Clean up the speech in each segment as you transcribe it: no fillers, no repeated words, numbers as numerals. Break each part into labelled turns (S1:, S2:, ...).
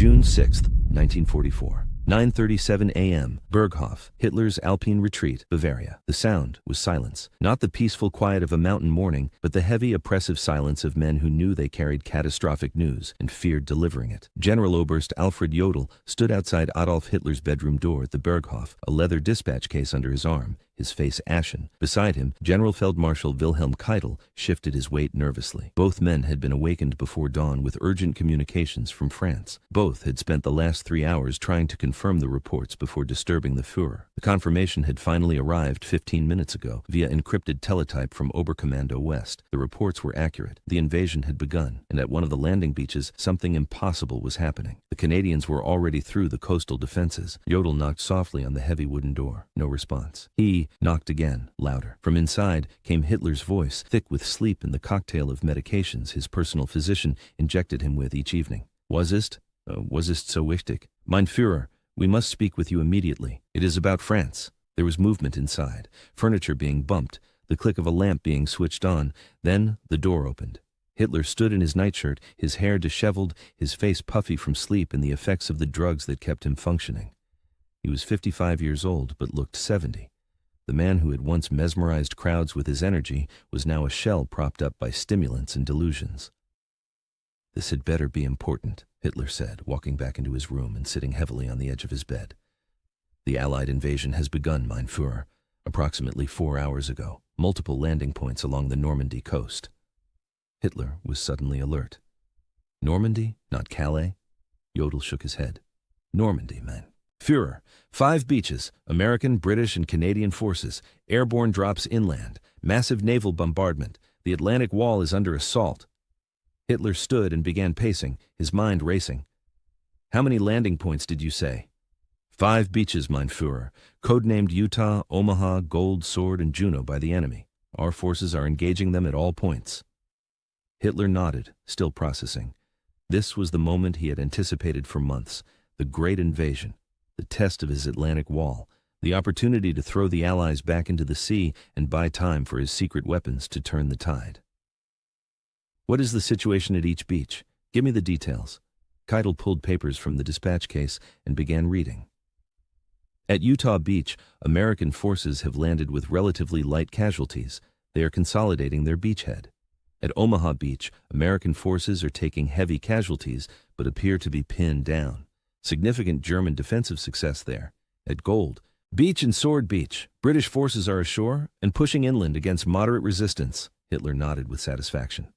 S1: June 6, 1944. 9:37 a.m. Berghof, Hitler's Alpine retreat, Bavaria. The sound was silence. Not the peaceful quiet of a mountain morning, but the heavy, oppressive silence of men who knew they carried catastrophic news and feared delivering it. General Oberst Alfred Jodl stood outside Adolf Hitler's bedroom door at the Berghof, a leather dispatch case under his arm, his face ashen. Beside him, General Feldmarschall Wilhelm Keitel shifted his weight nervously. Both men had been awakened before dawn with urgent communications from France. Both had spent the last 3 hours trying to confirm the reports before disturbing the Führer. The confirmation had finally arrived 15 minutes ago via encrypted teletype from Oberkommando West. The reports were accurate. The invasion had begun, and at one of the landing beaches, something impossible was happening. The Canadians were already through the coastal defenses. Jodl knocked softly on the heavy wooden door. No response. He knocked again, louder. From inside came Hitler's voice, thick with sleep and the cocktail of medications his personal physician injected him with each evening. Was ist so wichtig? Mein Führer, we must speak with you immediately. It is about France. There was movement inside, furniture being bumped, the click of a lamp being switched on. Then the door opened. Hitler stood in his nightshirt, his hair disheveled, his face puffy from sleep and the effects of the drugs that kept him functioning. He was 55 years old, but looked 70. The man who had once mesmerized crowds with his energy was now a shell propped up by stimulants and delusions. This had better be important, Hitler said, walking back into his room and sitting heavily on the edge of his bed. The Allied invasion has begun, mein Führer, approximately 4 hours ago. Multiple landing points along the Normandy coast. Hitler was suddenly alert. Normandy, not Calais? Jodl shook his head. Normandy, man. Führer, 5 beaches, American, British, and Canadian forces, airborne drops inland, massive naval bombardment. The Atlantic Wall is under assault. Hitler stood and began pacing, his mind racing. How many landing points did you say? 5 beaches, mein Führer, codenamed Utah, Omaha, Gold, Sword, and Juno by the enemy. Our forces are engaging them at all points. Hitler nodded, still processing. This was the moment he had anticipated for months, the great invasion. The test of his Atlantic Wall, the opportunity to throw the Allies back into the sea and buy time for his secret weapons to turn the tide. What is the situation at each beach? Give me the details. Keitel pulled papers from the dispatch case and began reading. At Utah Beach, American forces have landed with relatively light casualties. They are consolidating their beachhead. At Omaha Beach, American forces are taking heavy casualties but appear to be pinned down. Significant German defensive success there. At Gold Beach and Sword Beach, British forces are ashore and pushing inland against moderate resistance. Hitler nodded with satisfaction.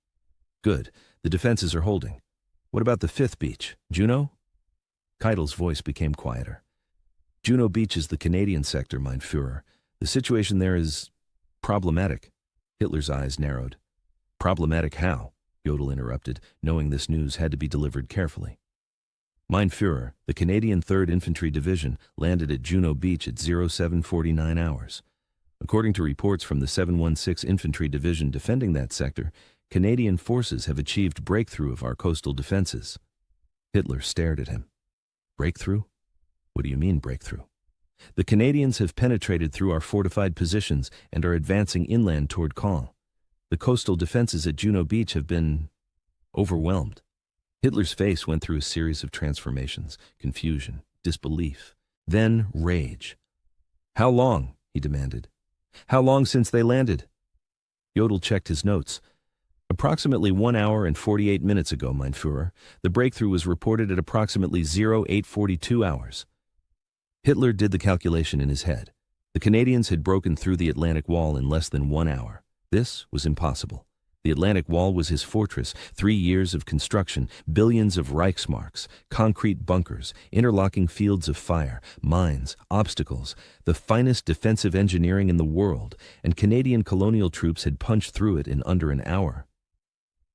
S1: Good, the defenses are holding. What about the 5th beach, Juno? Keitel's voice became quieter. Juno Beach is the Canadian sector, mein Führer. The situation there is problematic. Hitler's eyes narrowed. Problematic how? Jodl interrupted, knowing this news had to be delivered carefully. Mein Führer, the Canadian 3rd Infantry Division landed at Juno Beach at 0749 hours. According to reports from the 716 Infantry Division defending that sector, Canadian forces have achieved breakthrough of our coastal defenses. Hitler stared at him. Breakthrough? What do you mean breakthrough? The Canadians have penetrated through our fortified positions and are advancing inland toward Caen. The coastal defenses at Juno Beach have been overwhelmed. Hitler's face went through a series of transformations, confusion, disbelief, then rage. How long? He demanded. How long since they landed? Jodl checked his notes. Approximately 1 hour and 48 minutes ago, mein Führer. The breakthrough was reported at approximately 0842 hours. Hitler did the calculation in his head. The Canadians had broken through the Atlantic Wall in less than 1 hour. This was impossible. The Atlantic Wall was his fortress, 3 years of construction, billions of Reichsmarks, concrete bunkers, interlocking fields of fire, mines, obstacles, the finest defensive engineering in the world, and Canadian colonial troops had punched through it in under an hour.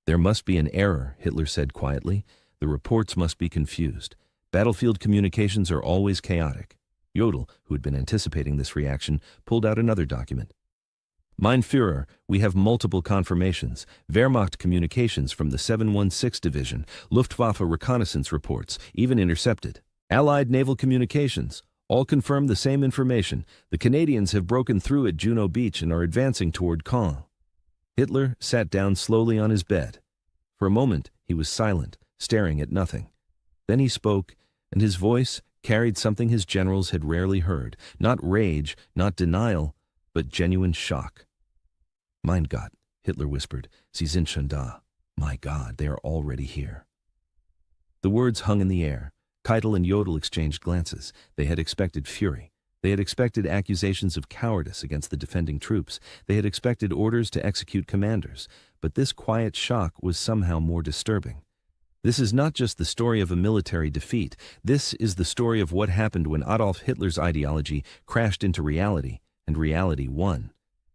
S1: There must be an error, Hitler said quietly. The reports must be confused. Battlefield communications are always chaotic. Jodl, who had been anticipating this reaction, pulled out another document. Mein Führer, we have multiple confirmations. Wehrmacht communications from the 716 Division, Luftwaffe reconnaissance reports, even intercepted. Allied naval communications, all confirm the same information. The Canadians have broken through at Juno Beach and are advancing toward Caen. Hitler sat down slowly on his bed. For a moment, he was silent, staring at nothing. Then he spoke, and his voice carried something his generals had rarely heard, not rage, not denial, but genuine shock. Mein Gott, Hitler whispered, Sie sind schon da. My God, they are already here. The words hung in the air. Keitel and Jodl exchanged glances. They had expected fury. They had expected accusations of cowardice against the defending troops. They had expected orders to execute commanders. But this quiet shock was somehow more disturbing. This is not just the story of a military defeat. This is the story of what happened when Adolf Hitler's ideology crashed into reality, and reality won.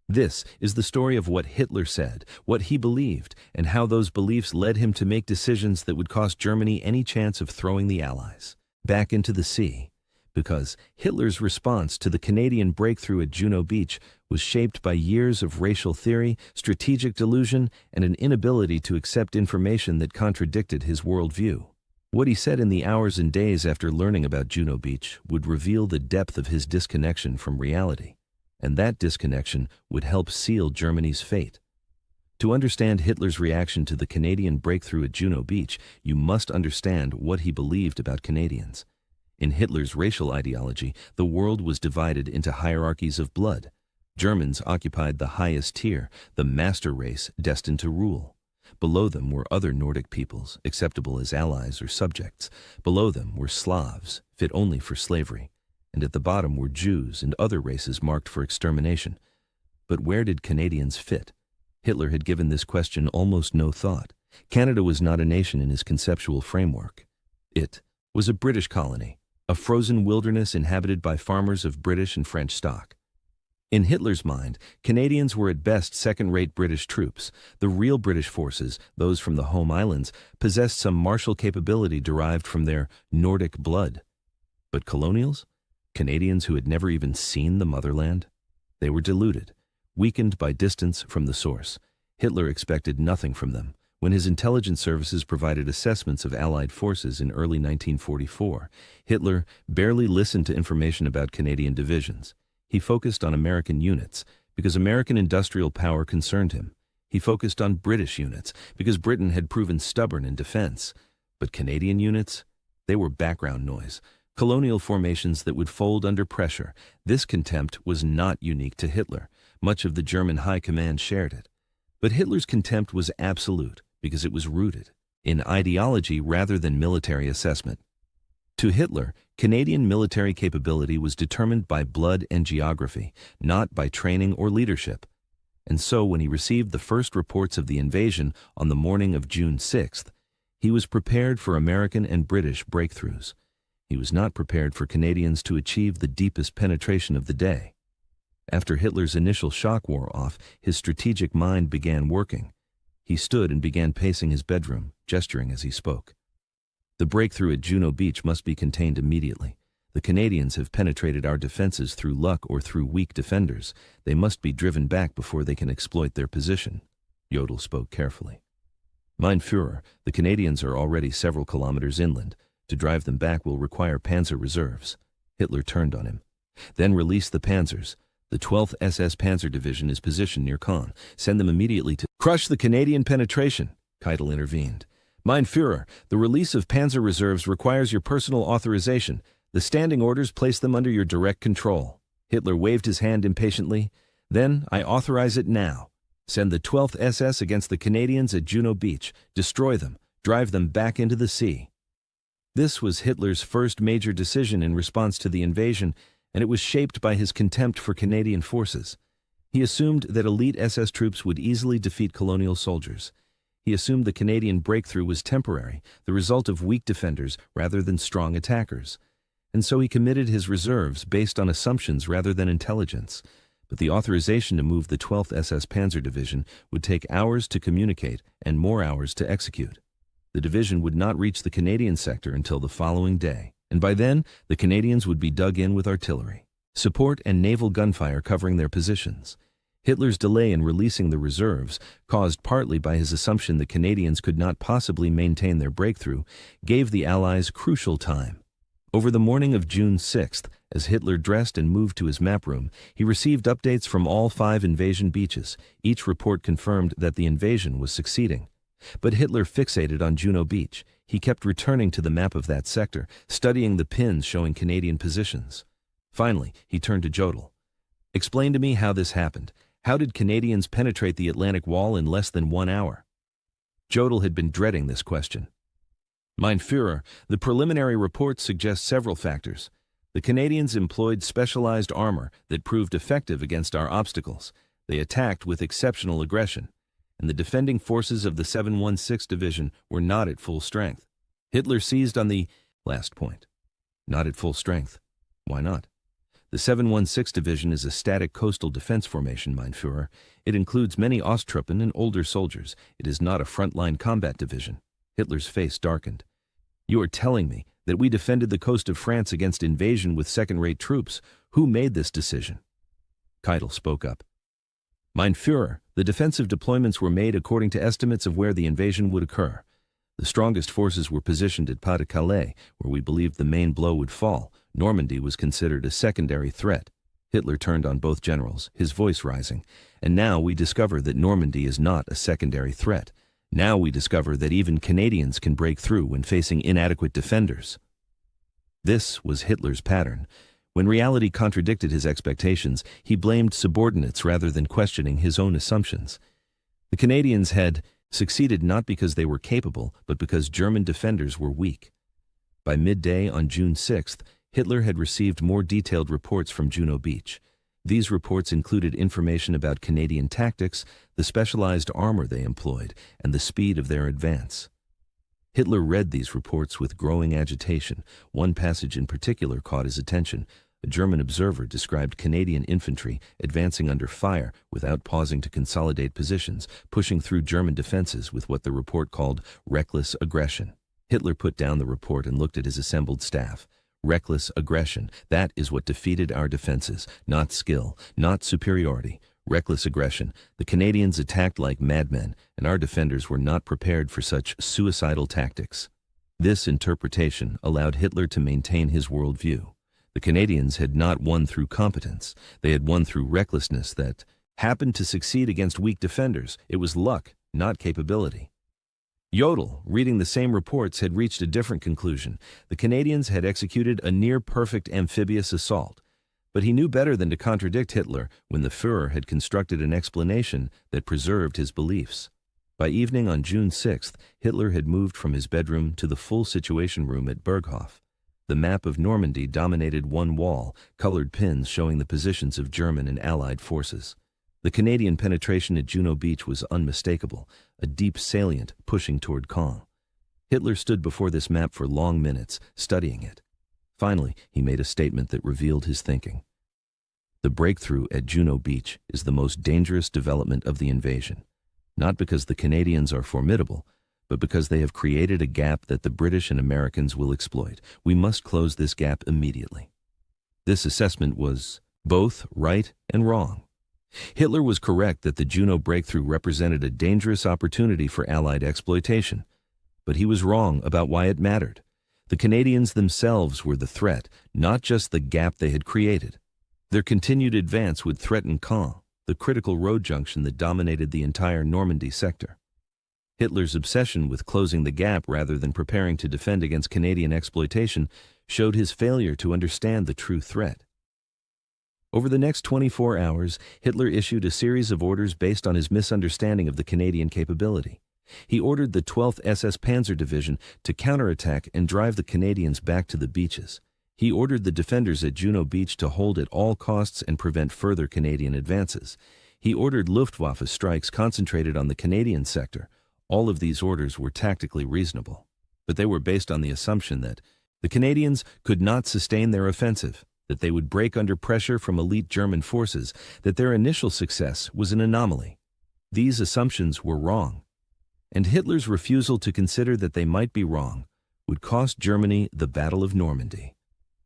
S1: This is the story of what Hitler said, what he believed, and how those beliefs led him to make decisions that would cost Germany any chance of throwing the Allies back into the sea. Because Hitler's response to the Canadian breakthrough at Juno Beach was shaped by years of racial theory, strategic delusion, and an inability to accept information that contradicted his worldview. What he said in the hours and days after learning about Juno Beach would reveal the depth of his disconnection from reality, and that disconnection would help seal Germany's fate. To understand Hitler's reaction to the Canadian breakthrough at Juno Beach, you must understand what he believed about Canadians. In Hitler's racial ideology, the world was divided into hierarchies of blood. Germans occupied the highest tier, the master race destined to rule. Below them were other Nordic peoples, acceptable as allies or subjects. Below them were Slavs, fit only for slavery. And at the bottom were Jews and other races marked for extermination. But where did Canadians fit? Hitler had given this question almost no thought. Canada was not a nation in his conceptual framework. It was a British colony, a frozen wilderness inhabited by farmers of British and French stock. In Hitler's mind, Canadians were at best second-rate British troops. The real British forces, those from the home islands, possessed some martial capability derived from their Nordic blood. But colonials? Canadians who had never even seen the motherland? They were deluded, weakened by distance from the source. Hitler expected nothing from them. When his intelligence services provided assessments of Allied forces in early 1944, Hitler barely listened to information about Canadian divisions. He focused on American units because American industrial power concerned him. He focused on British units because Britain had proven stubborn in defense. But Canadian units? They were background noise, colonial formations that would fold under pressure. This contempt was not unique to Hitler. Much of the German high command shared it. But Hitler's contempt was absolute because it was rooted in ideology rather than military assessment. To Hitler, Canadian military capability was determined by blood and geography, not by training or leadership. And so when he received the first reports of the invasion on the morning of June 6th, he was prepared for American and British breakthroughs. He was not prepared for Canadians to achieve the deepest penetration of the day. After Hitler's initial shock wore off, his strategic mind began working. He stood and began pacing his bedroom, gesturing as he spoke. The breakthrough at Juno Beach must be contained immediately. The Canadians have penetrated our defenses through luck or through weak defenders. They must be driven back before they can exploit their position. Jodl spoke carefully. Mein Führer, the Canadians are already several kilometers inland. To drive them back will require panzer reserves. Hitler turned on him. Then release the panzers. The 12th SS Panzer Division is positioned near Caen. Send them immediately to crush the Canadian penetration, Keitel intervened. Mein Führer, the release of panzer reserves requires your personal authorization. The standing orders place them under your direct control. Hitler waved his hand impatiently. Then I authorize it now. Send the 12th SS against the Canadians at Juno Beach. Destroy them. Drive them back into the sea. This was Hitler's first major decision in response to the invasion, and it was shaped by his contempt for Canadian forces. He assumed that elite SS troops would easily defeat colonial soldiers. He assumed the Canadian breakthrough was temporary, the result of weak defenders rather than strong attackers. And so he committed his reserves based on assumptions rather than intelligence. But the authorization to move the 12th SS Panzer Division would take hours to communicate and more hours to execute. The division would not reach the Canadian sector until the following day, and by then, the Canadians would be dug in with artillery, support and naval gunfire covering their positions. Hitler's delay in releasing the reserves, caused partly by his assumption that Canadians could not possibly maintain their breakthrough, gave the Allies crucial time. Over the morning of June 6th, as Hitler dressed and moved to his map room, he received updates from all 5 invasion beaches. Each report confirmed that the invasion was succeeding. But Hitler fixated on Juno Beach. He kept returning to the map of that sector, studying the pins showing Canadian positions. Finally, he turned to Jodl. "Explain to me how this happened. How did Canadians penetrate the Atlantic Wall in less than 1 hour?" Jodl had been dreading this question. "Mein Führer, the preliminary reports suggest several factors. The Canadians employed specialized armor that proved effective against our obstacles. They attacked with exceptional aggression, and the defending forces of the 716 Division were not at full strength." Hitler seized on the last point. Not at full strength. Why not? The 716 Division is a static coastal defense formation, mein Führer. It includes many Osttruppen and older soldiers. It is not a frontline combat division. Hitler's face darkened. "You are telling me that we defended the coast of France against invasion with second-rate troops. Who made this decision?" Keitel spoke up. "Mein Führer, the defensive deployments were made according to estimates of where the invasion would occur. The strongest forces were positioned at Pas-de-Calais, where we believed the main blow would fall. Normandy was considered a secondary threat." Hitler turned on both generals, his voice rising. "And now we discover that Normandy is not a secondary threat. Now we discover that even Canadians can break through when facing inadequate defenders." This was Hitler's pattern. When reality contradicted his expectations, he blamed subordinates rather than questioning his own assumptions. The Canadians had succeeded not because they were capable, but because German defenders were weak. By midday on June 6th, Hitler had received more detailed reports from Juno Beach. These reports included information about Canadian tactics, the specialized armor they employed, and the speed of their advance. Hitler read these reports with growing agitation. One passage in particular caught his attention. A German observer described Canadian infantry advancing under fire without pausing to consolidate positions, pushing through German defenses with what the report called reckless aggression. Hitler put down the report and looked at his assembled staff. Reckless aggression, that is what defeated our defenses, not skill, not superiority. Reckless aggression. The Canadians attacked like madmen, and our defenders were not prepared for such suicidal tactics. This interpretation allowed Hitler to maintain his worldview. The Canadians had not won through competence. They had won through recklessness that happened to succeed against weak defenders. It was luck, not capability. Jodl, reading the same reports, had reached a different conclusion. The Canadians had executed a near-perfect amphibious assault. But he knew better than to contradict Hitler when the Führer had constructed an explanation that preserved his beliefs. By evening on June 6th, Hitler had moved from his bedroom to the full situation room at Berghof. The map of Normandy dominated one wall, colored pins showing the positions of German and Allied forces. The Canadian penetration at Juno Beach was unmistakable, a deep salient pushing toward Caen. Hitler stood before this map for long minutes, studying it. Finally, he made a statement that revealed his thinking. "The breakthrough at Juno Beach is the most dangerous development of the invasion, not because the Canadians are formidable, but because they have created a gap that the British and Americans will exploit. We must close this gap immediately." This assessment was both right and wrong. Hitler was correct that the Juno breakthrough represented a dangerous opportunity for Allied exploitation, but he was wrong about why it mattered. The Canadians themselves were the threat, not just the gap they had created. Their continued advance would threaten Caen, the critical road junction that dominated the entire Normandy sector. Hitler's obsession with closing the gap rather than preparing to defend against Canadian exploitation showed his failure to understand the true threat. Over the next 24 hours, Hitler issued a series of orders based on his misunderstanding of the Canadian capability. He ordered the 12th SS Panzer Division to counterattack and drive the Canadians back to the beaches. He ordered the defenders at Juno Beach to hold at all costs and prevent further Canadian advances. He ordered Luftwaffe strikes concentrated on the Canadian sector. All of these orders were tactically reasonable, but they were based on the assumption that the Canadians could not sustain their offensive, that they would break under pressure from elite German forces, that their initial success was an anomaly. These assumptions were wrong, and Hitler's refusal to consider that they might be wrong would cost Germany the Battle of Normandy.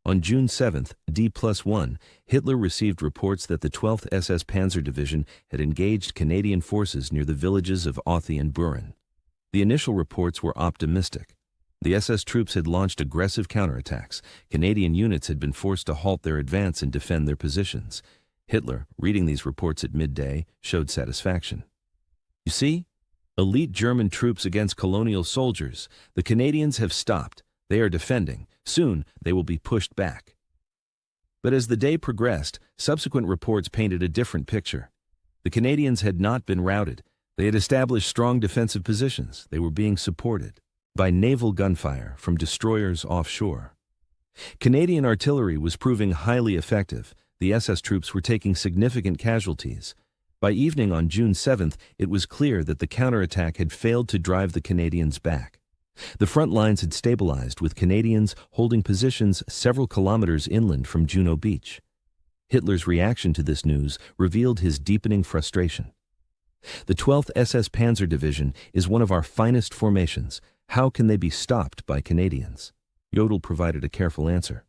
S1: On June 7th, D+1, Hitler received reports that the 12th SS Panzer Division had engaged Canadian forces near the villages of Authie and Buren. The initial reports were optimistic. The SS troops had launched aggressive counterattacks. Canadian units had been forced to halt their advance and defend their positions. Hitler, reading these reports at midday, showed satisfaction. "You see, Elite German troops against colonial soldiers. The Canadians have stopped. They are defending. Soon, they will be pushed back. But as the day progressed, subsequent reports painted a different picture. The Canadians had not been routed. They had established strong defensive positions. They were being supported by naval gunfire from destroyers offshore. Canadian artillery was proving highly effective. The SS troops were taking significant casualties. By evening on June 7th, it was clear that the counterattack had failed to drive the Canadians back. The front lines had stabilized, with Canadians holding positions several kilometers inland from Juno Beach. Hitler's reaction to this news revealed his deepening frustration. The 12th SS Panzer Division is one of our finest formations. How can they be stopped by Canadians? Jodl provided a careful answer.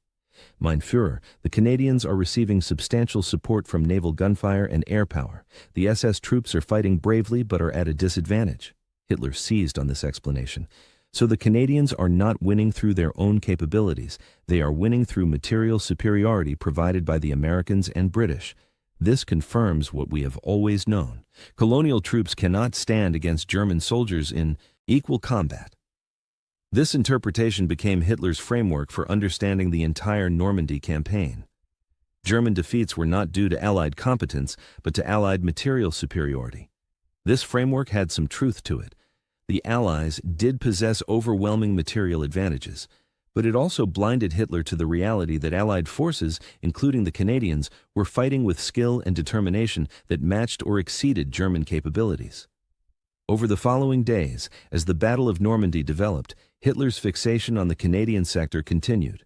S1: Mein Führer, the Canadians are receiving substantial support from naval gunfire and air power. The SS troops are fighting bravely but are at a disadvantage. Hitler seized on this explanation. So the Canadians are not winning through their own capabilities. They are winning through material superiority provided by the Americans and British. This confirms what we have always known. Colonial troops cannot stand against German soldiers in equal combat. This interpretation became Hitler's framework for understanding the entire Normandy campaign. German defeats were not due to Allied competence, but to Allied material superiority. This framework had some truth to it. The Allies did possess overwhelming material advantages, but it also blinded Hitler to the reality that Allied forces, including the Canadians, were fighting with skill and determination that matched or exceeded German capabilities. Over the following days, as the Battle of Normandy developed, Hitler's fixation on the Canadian sector continued.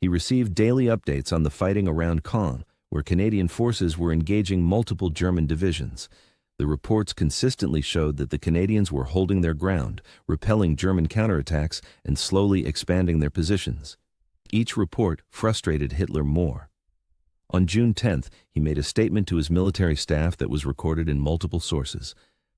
S1: He received daily updates on the fighting around Caen, where Canadian forces were engaging multiple German divisions. The reports consistently showed that the Canadians were holding their ground, repelling German counterattacks, and slowly expanding their positions. Each report frustrated Hitler more. On June 10th, he made a statement to his military staff that was recorded in multiple sources.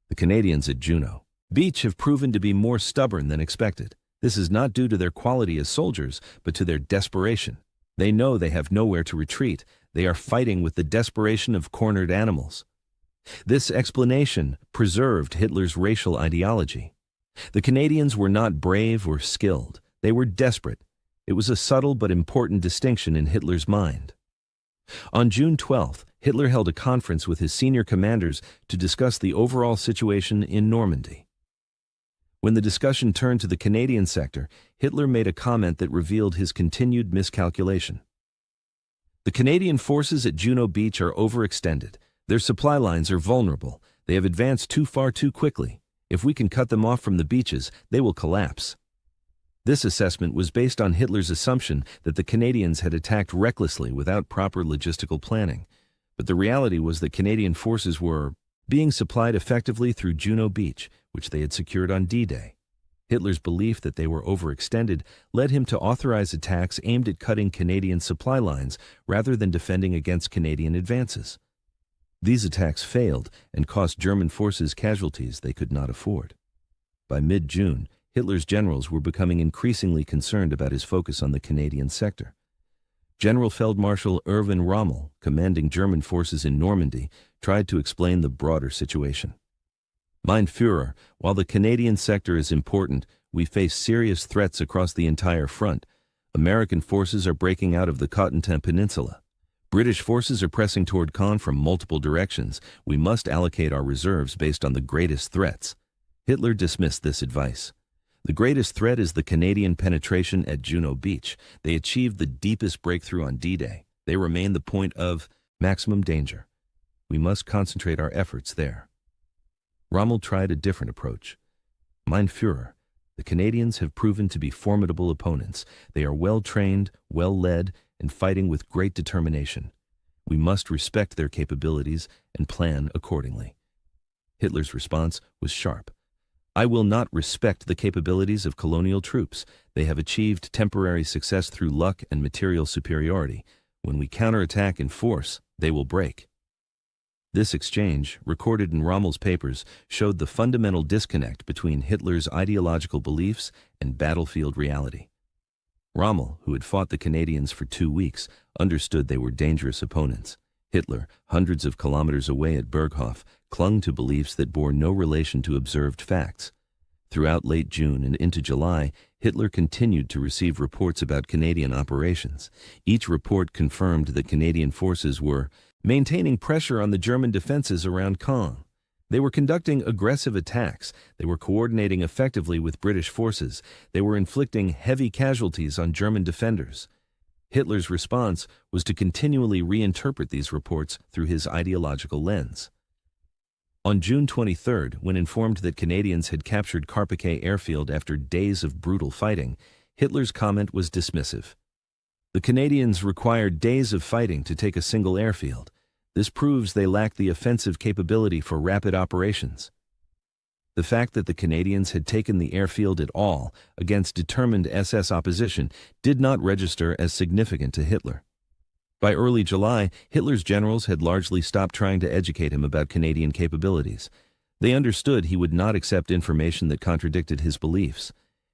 S1: The Canadians at Juno Beach have proven to be more stubborn than expected. This is not due to their quality as soldiers, but to their desperation. They know they have nowhere to retreat. They are fighting with the desperation of cornered animals. This explanation preserved Hitler's racial ideology. The Canadians were not brave or skilled. They were desperate. It was a subtle but important distinction in Hitler's mind. On June 12th, Hitler held a conference with his senior commanders to discuss the overall situation in Normandy. When the discussion turned to the Canadian sector, Hitler made a comment that revealed his continued miscalculation. The Canadian forces at Juno Beach are overextended. Their supply lines are vulnerable. They have advanced too far too quickly. If we can cut them off from the beaches, they will collapse. This assessment was based on Hitler's assumption that the Canadians had attacked recklessly without proper logistical planning. But the reality was that Canadian forces were being supplied effectively through Juno Beach, which they had secured on D-Day. Hitler's belief that they were overextended led him to authorize attacks aimed at cutting Canadian supply lines rather than defending against Canadian advances. These attacks failed and cost German forces casualties they could not afford. By mid-June, Hitler's generals were becoming increasingly concerned about his focus on the Canadian sector. General Feldmarschall Erwin Rommel, commanding German forces in Normandy, tried to explain the broader situation. Mein Führer, while the Canadian sector is important, we face serious threats across the entire front. American forces are breaking out of the Cotentin Peninsula. British forces are pressing toward Caen from multiple directions. We must allocate our reserves based on the greatest threats. Hitler dismissed this advice. The greatest threat is the Canadian penetration at Juno Beach. They achieved the deepest breakthrough on D-Day. They remain the point of maximum danger. We must concentrate our efforts there. Rommel tried a different approach. Mein Führer, the Canadians have proven to be formidable opponents. They are well-trained, well-led, and fighting with great determination. We must respect their capabilities and plan accordingly. Hitler's response was sharp. I will not respect the capabilities of colonial troops. They have achieved temporary success through luck and material superiority. When we counterattack in force, they will break. This exchange, recorded in Rommel's papers, showed the fundamental disconnect between Hitler's ideological beliefs and battlefield reality. Rommel, who had fought the Canadians for 2 weeks, understood they were dangerous opponents. Hitler, hundreds of kilometers away at Berghof, clung to beliefs that bore no relation to observed facts. Throughout late June and into July, Hitler continued to receive reports about Canadian operations. Each report confirmed that Canadian forces were maintaining pressure on the German defenses around Caen. They were conducting aggressive attacks, they were coordinating effectively with British forces, they were inflicting heavy casualties on German defenders. Hitler's response was to continually reinterpret these reports through his ideological lens. On June 23, when informed that Canadians had captured Carpiquet airfield after days of brutal fighting, Hitler's comment was dismissive. The Canadians required days of fighting to take a single airfield. This proves they lacked the offensive capability for rapid operations. The fact that the Canadians had taken the airfield at all against determined SS opposition did not register as significant to Hitler. By early July, Hitler's generals had largely stopped trying to educate him about Canadian capabilities. They understood he would not accept information that contradicted his beliefs.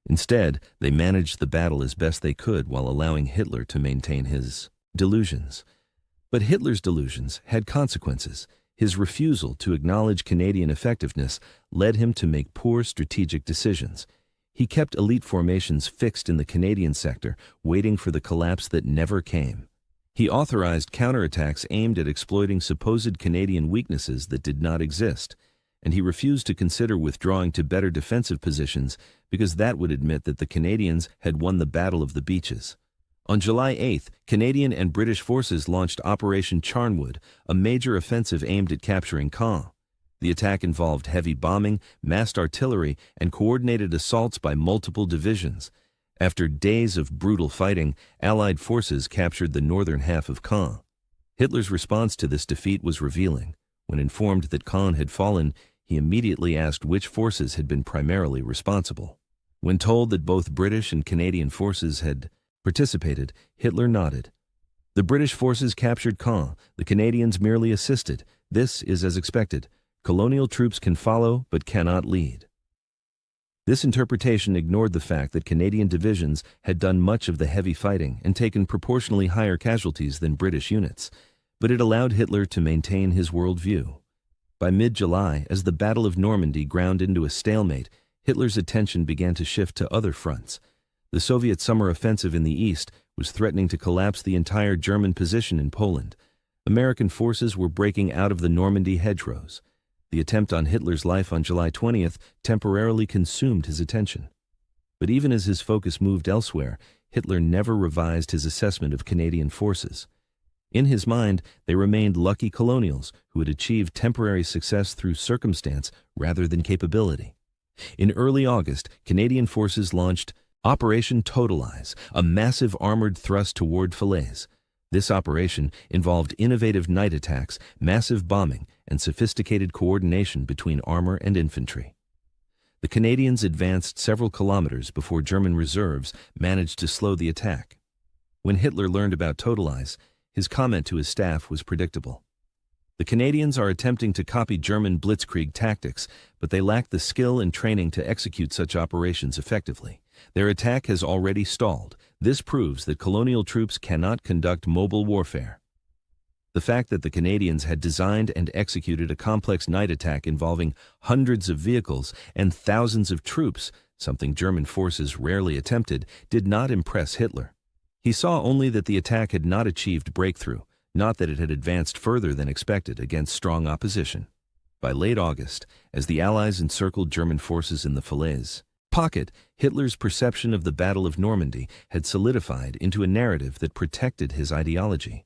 S1: Instead, they managed the battle as best they could while allowing Hitler to maintain his delusions. But Hitler's delusions had consequences. His refusal to acknowledge Canadian effectiveness led him to make poor strategic decisions. He kept elite formations fixed in the Canadian sector, waiting for the collapse that never came. He authorized counterattacks aimed at exploiting supposed Canadian weaknesses that did not exist, and he refused to consider withdrawing to better defensive positions because that would admit that the Canadians had won the Battle of the Beaches. On July 8, Canadian and British forces launched Operation Charnwood, a major offensive aimed at capturing Caen. The attack involved heavy bombing, massed artillery, and coordinated assaults by multiple divisions. After days of brutal fighting, Allied forces captured the northern half of Caen. Hitler's response to this defeat was revealing. When informed that Caen had fallen, he immediately asked which forces had been primarily responsible. When told that both British and Canadian forces had participated, Hitler nodded. The British forces captured Caen, the Canadians merely assisted. This is as expected. Colonial troops can follow but cannot lead. This interpretation ignored the fact that Canadian divisions had done much of the heavy fighting and taken proportionally higher casualties than British units, but it allowed Hitler to maintain his worldview. By mid-July, as the Battle of Normandy ground into a stalemate, Hitler's attention began to shift to other fronts. The Soviet summer offensive in the east was threatening to collapse the entire German position in Poland. American forces were breaking out of the Normandy hedgerows. The attempt on Hitler's life on July 20th temporarily consumed his attention. But even as his focus moved elsewhere, Hitler never revised his assessment of Canadian forces. In his mind, they remained lucky colonials who had achieved temporary success through circumstance rather than capability. In early August, Canadian forces launched Operation Totalize, a massive armored thrust toward Falaise. This operation involved innovative night attacks, massive bombing, and sophisticated coordination between armor and infantry. The Canadians advanced several kilometers before German reserves managed to slow the attack. When Hitler learned about Totalize, his comment to his staff was predictable. The Canadians are attempting to copy German blitzkrieg tactics, but they lack the skill and training to execute such operations effectively. Their attack has already stalled. This proves that colonial troops cannot conduct mobile warfare. The fact that the Canadians had designed and executed a complex night attack involving hundreds of vehicles and thousands of troops, something German forces rarely attempted, did not impress Hitler. He saw only that the attack had not achieved breakthrough, not that it had advanced further than expected against strong opposition. By late August, as the Allies encircled German forces in the Falaise pocket, Hitler's perception of the Battle of Normandy had solidified into a narrative that protected his ideology.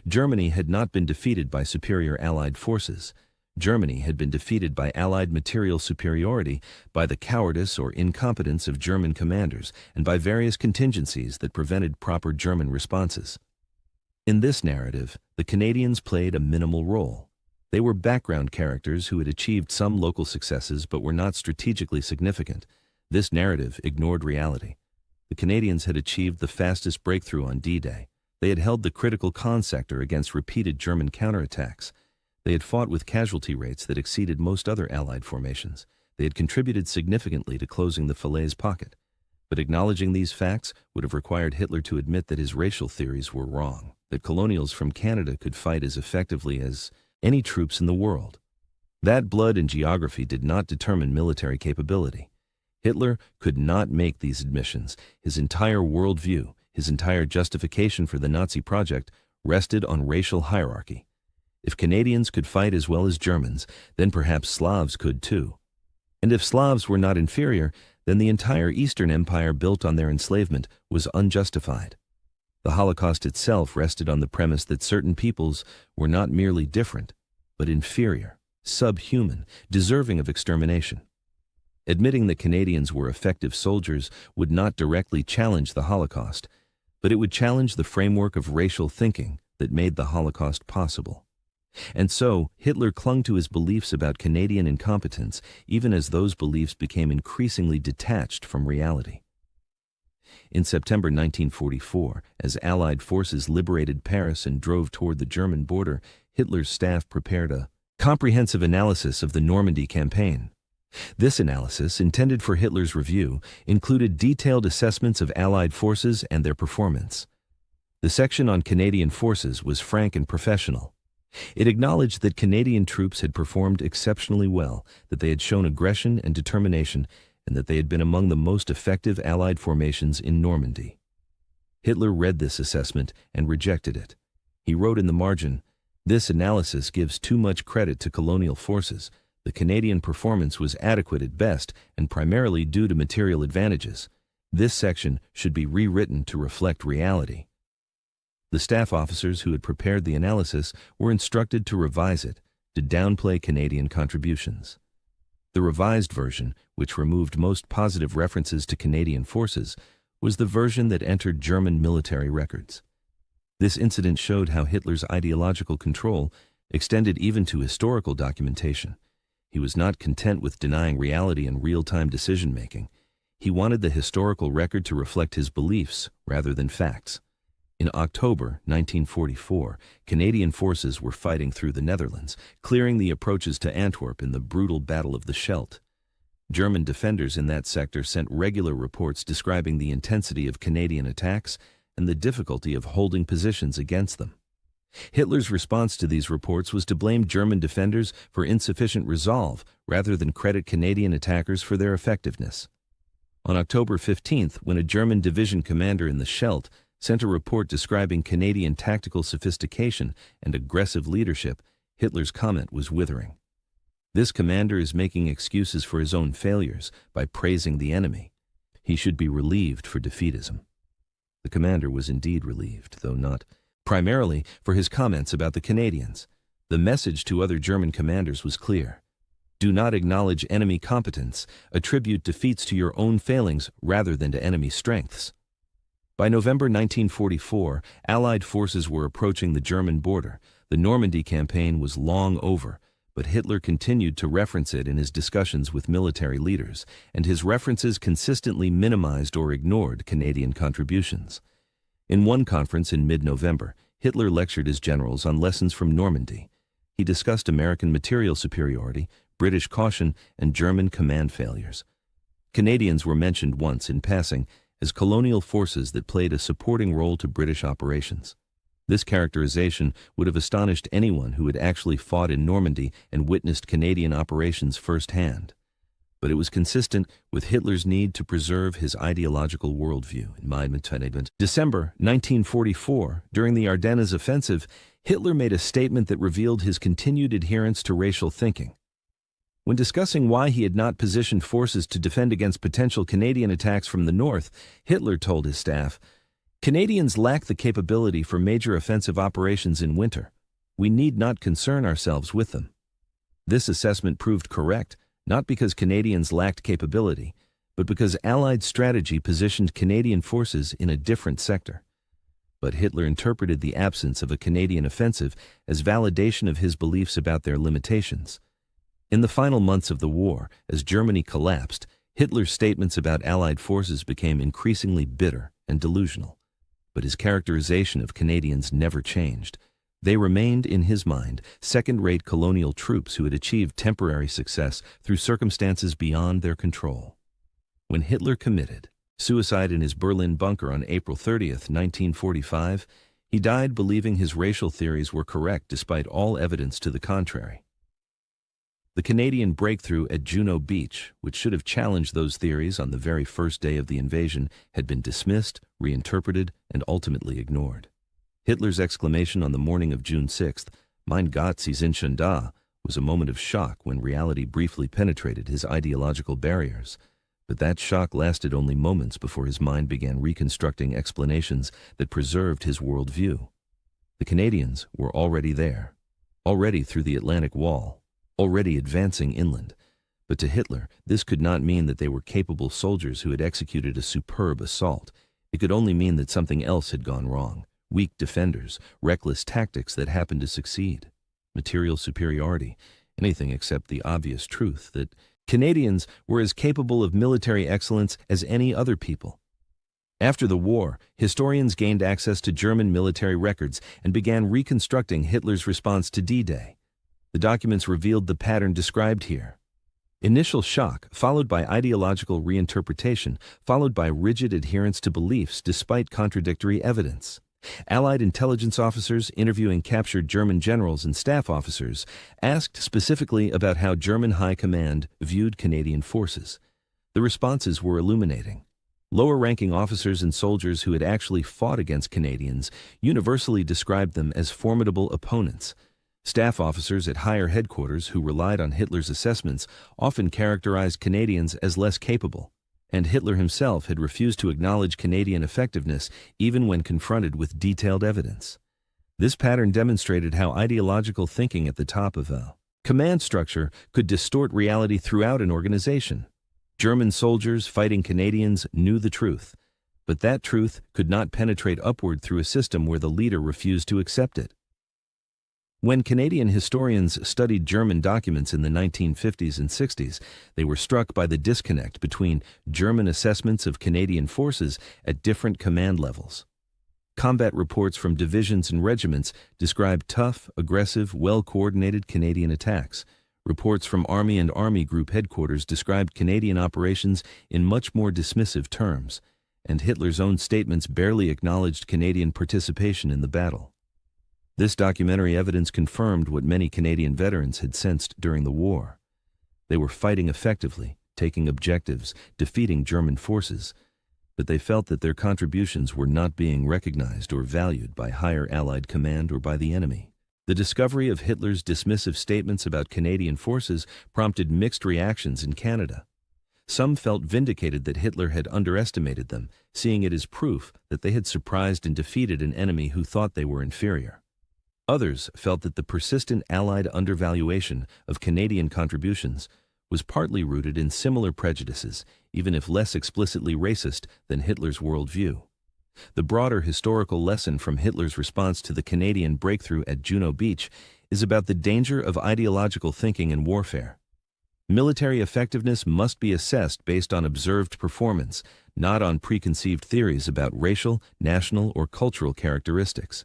S1: Germany had not been defeated by superior Allied forces. Germany had been defeated by Allied material superiority, by the cowardice or incompetence of German commanders, and by various contingencies that prevented proper German responses. In this narrative, the Canadians played a minimal role. They were background characters who had achieved some local successes but were not strategically significant. This narrative ignored reality. The Canadians had achieved the fastest breakthrough on D-Day. They had held the critical Caen sector against repeated German counterattacks. They had fought with casualty rates that exceeded most other Allied formations. They had contributed significantly to closing the Falaise pocket. But acknowledging these facts would have required Hitler to admit that his racial theories were wrong. that colonials from Canada could fight as effectively as any troops in the world. That blood and geography did not determine military capability. Hitler could not make these admissions. His entire worldview, his entire justification for the Nazi project, rested on racial hierarchy. If Canadians could fight as well as Germans, then perhaps Slavs could too. And if Slavs were not inferior, then the entire Eastern Empire built on their enslavement was unjustified. The Holocaust itself rested on the premise that certain peoples were not merely different, but inferior, subhuman, deserving of extermination. Admitting that Canadians were effective soldiers would not directly challenge the Holocaust, but it would challenge the framework of racial thinking that made the Holocaust possible. And so, Hitler clung to his beliefs about Canadian incompetence, even as those beliefs became increasingly detached from reality. In September 1944, as Allied forces liberated Paris and drove toward the German border, Hitler's staff prepared a comprehensive analysis of the Normandy campaign. This analysis, intended for Hitler's review, included detailed assessments of Allied forces and their performance. The section on Canadian forces was frank and professional. It acknowledged that Canadian troops had performed exceptionally well, that they had shown aggression and determination, and that they had been among the most effective Allied formations in Normandy. Hitler read this assessment and rejected it. He wrote in the margin, "This analysis gives too much credit to colonial forces. The Canadian performance was adequate at best and primarily due to material advantages. This section should be rewritten to reflect reality." The staff officers who had prepared the analysis were instructed to revise it, to downplay Canadian contributions. The revised version, which removed most positive references to Canadian forces, was the version that entered German military records. This incident showed how Hitler's ideological control extended even to historical documentation. He was not content with denying reality and real-time decision-making. He wanted the historical record to reflect his beliefs rather than facts. In October 1944, Canadian forces were fighting through the Netherlands, clearing the approaches to Antwerp in the brutal Battle of the Scheldt. German defenders in that sector sent regular reports describing the intensity of Canadian attacks and the difficulty of holding positions against them. Hitler's response to these reports was to blame German defenders for insufficient resolve rather than credit Canadian attackers for their effectiveness. On October 15th, when a German division commander in the Scheldt sent a report describing Canadian tactical sophistication and aggressive leadership, Hitler's comment was withering. This commander is making excuses for his own failures by praising the enemy. He should be relieved for defeatism. The commander was indeed relieved, though not primarily for his comments about the Canadians. The message to other German commanders was clear. Do not acknowledge enemy competence. Attribute defeats to your own failings rather than to enemy strengths. By November 1944, Allied forces were approaching the German border. The Normandy campaign was long over, but Hitler continued to reference it in his discussions with military leaders, and his references consistently minimized or ignored Canadian contributions. In one conference in mid-November, Hitler lectured his generals on lessons from Normandy. He discussed American material superiority, British caution, and German command failures. Canadians were mentioned once in passing as colonial forces that played a supporting role to British operations. This characterization would have astonished anyone who had actually fought in Normandy and witnessed Canadian operations firsthand. But it was consistent with Hitler's need to preserve his ideological worldview. In December 1944, during the Ardennes offensive, Hitler made a statement that revealed his continued adherence to racial thinking. When discussing why he had not positioned forces to defend against potential Canadian attacks from the north, Hitler told his staff, "Canadians lack the capability for major offensive operations in winter. We need not concern ourselves with them." This assessment proved correct, not because Canadians lacked capability, but because Allied strategy positioned Canadian forces in a different sector. But Hitler interpreted the absence of a Canadian offensive as validation of his beliefs about their limitations. In the final months of the war, as Germany collapsed, Hitler's statements about Allied forces became increasingly bitter and delusional. But his characterization of Canadians never changed. They remained, in his mind, second-rate colonial troops who had achieved temporary success through circumstances beyond their control. When Hitler committed suicide in his Berlin bunker on April 30, 1945, He died believing his racial theories were correct despite all evidence to the contrary. The Canadian breakthrough at Juno Beach, which should have challenged those theories on the very first day of the invasion, had been dismissed, reinterpreted, and ultimately ignored. Hitler's exclamation on the morning of June 6th, "Mein Gott, sie sind schon da," was a moment of shock when reality briefly penetrated his ideological barriers. But that shock lasted only moments before his mind began reconstructing explanations that preserved his worldview. The Canadians were already there, already through the Atlantic Wall, already advancing inland. But to Hitler, this could not mean that they were capable soldiers who had executed a superb assault. It could only mean that something else had gone wrong. Weak defenders, reckless tactics that happened to succeed. Material superiority, anything except the obvious truth that Canadians were as capable of military excellence as any other people. After the war, historians gained access to German military records and began reconstructing Hitler's response to D-Day. The documents revealed the pattern described here. Initial shock, followed by ideological reinterpretation, followed by rigid adherence to beliefs despite contradictory evidence. Allied intelligence officers interviewing captured German generals and staff officers asked specifically about how German high command viewed Canadian forces. The responses were illuminating. Lower-ranking officers and soldiers who had actually fought against Canadians universally described them as formidable opponents. Staff officers at higher headquarters who relied on Hitler's assessments often characterized Canadians as less capable. And Hitler himself had refused to acknowledge Canadian effectiveness even when confronted with detailed evidence. This pattern demonstrated how ideological thinking at the top of a command structure could distort reality throughout an organization. German soldiers fighting Canadians knew the truth, but that truth could not penetrate upward through a system where the leader refused to accept it. When Canadian historians studied German documents in the 1950s and 60s, they were struck by the disconnect between German assessments of Canadian forces at different command levels. Combat reports from divisions and regiments described tough, aggressive, well-coordinated Canadian attacks. Reports from Army and Army Group headquarters described Canadian operations in much more dismissive terms, and Hitler's own statements barely acknowledged Canadian participation in the battle. This documentary evidence confirmed what many Canadian veterans had sensed during the war. They were fighting effectively, taking objectives, defeating German forces, but they felt that their contributions were not being recognized or valued by higher Allied command or by the enemy. The discovery of Hitler's dismissive statements about Canadian forces prompted mixed reactions in Canada. Some felt vindicated that Hitler had underestimated them, seeing it as proof that they had surprised and defeated an enemy who thought they were inferior. Others felt that the persistent Allied undervaluation of Canadian contributions was partly rooted in similar prejudices, even if less explicitly racist than Hitler's worldview. The broader historical lesson from Hitler's response to the Canadian breakthrough at Juno Beach is about the danger of ideological thinking in warfare. Military effectiveness must be assessed based on observed performance, not on preconceived theories about racial, national, or cultural characteristics.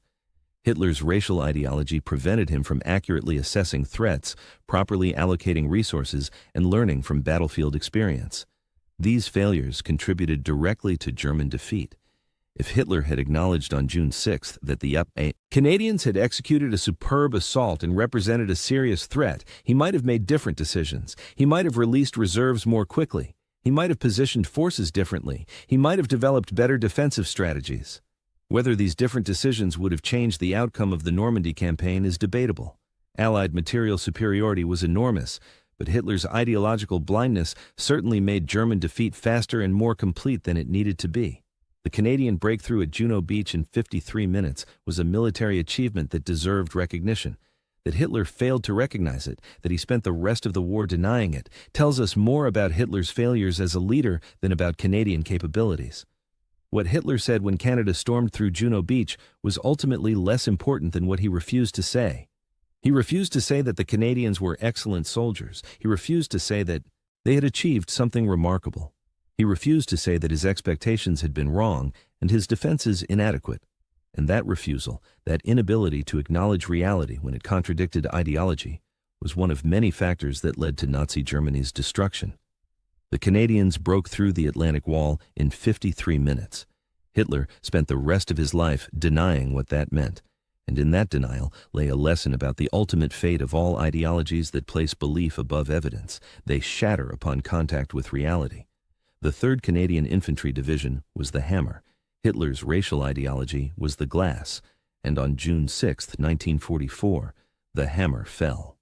S1: Hitler's racial ideology prevented him from accurately assessing threats, properly allocating resources, and learning from battlefield experience. These failures contributed directly to German defeat. If Hitler had acknowledged on June 6 that the Canadians had executed a superb assault and represented a serious threat, he might have made different decisions. He might have released reserves more quickly. He might have positioned forces differently. He might have developed better defensive strategies. Whether these different decisions would have changed the outcome of the Normandy campaign is debatable. Allied material superiority was enormous, but Hitler's ideological blindness certainly made German defeat faster and more complete than it needed to be. The Canadian breakthrough at Juno Beach in 53 minutes was a military achievement that deserved recognition. That Hitler failed to recognize it, that he spent the rest of the war denying it, tells us more about Hitler's failures as a leader than about Canadian capabilities. What Hitler said when Canada stormed through Juno Beach was ultimately less important than what he refused to say. He refused to say that the Canadians were excellent soldiers. He refused to say that they had achieved something remarkable. He refused to say that his expectations had been wrong and his defenses inadequate. And that refusal, that inability to acknowledge reality when it contradicted ideology, was one of many factors that led to Nazi Germany's destruction. The Canadians broke through the Atlantic Wall in 53 minutes. Hitler spent the rest of his life denying what that meant, and in that denial lay a lesson about the ultimate fate of all ideologies that place belief above evidence. They shatter upon contact with reality. The 3rd Canadian Infantry Division was the hammer. Hitler's racial ideology was the glass, and on June 6, 1944, the hammer fell.